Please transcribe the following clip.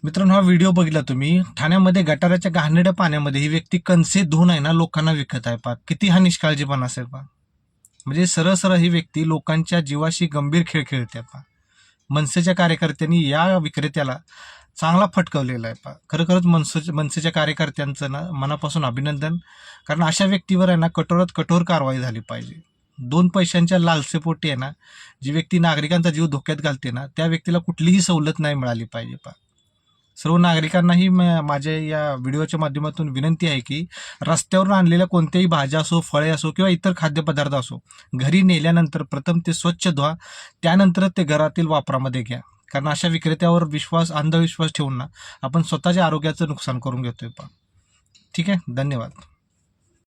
मित्रांनो, हा व्हिडिओ बघितला तुम्ही. ठाण्यामध्ये गटाराच्या घाणेरड्या पाण्यामध्ये ही व्यक्ती कणसे धुवून आहे ना लोकांना विकत आहे. पहा किती हा निष्काळजीपणा असेल. पहा म्हणजे सरळ सरळ ही व्यक्ती लोकांच्या जीवाशी गंभीर खेळ खेळते. पहा मनसेच्या कार्यकर्त्यांनी या विक्रेत्याला चांगला फटकवलेला आहे. पहा खरोखरच मनसेच्या कार्यकर्त्यांचं ना मनापासून अभिनंदन. कारण अशा व्यक्तीवर आहे ना कठोरात कठोर कारवाई झाली पाहिजे. 2 पैशांच्या लालसेपोटी आहे ना जी व्यक्ती नागरिकांचा जीव धोक्यात घालते ना त्या व्यक्तीला कुठलीही सवलत नाही मिळाली पाहिजे. पहा सर्व नागरिकांनाही माझ्या या व्हिडिओच्या माध्यमातून विनंती आहे की रस्त्यावरून आणलेल्या कोणत्याही भाज्या असो, फळे असो किंवा इतर खाद्यपदार्थ असो, घरी नेल्यानंतर प्रथम ते स्वच्छ धुवा, त्यानंतरच ते घरातील वापरामध्ये घ्या. कारण अशा विक्रेत्यावर अंधविश्वास ठेवून ना आपण स्वतःच्या आरोग्याचं नुकसान करून घेतोय. पहा ठीक आहे. धन्यवाद.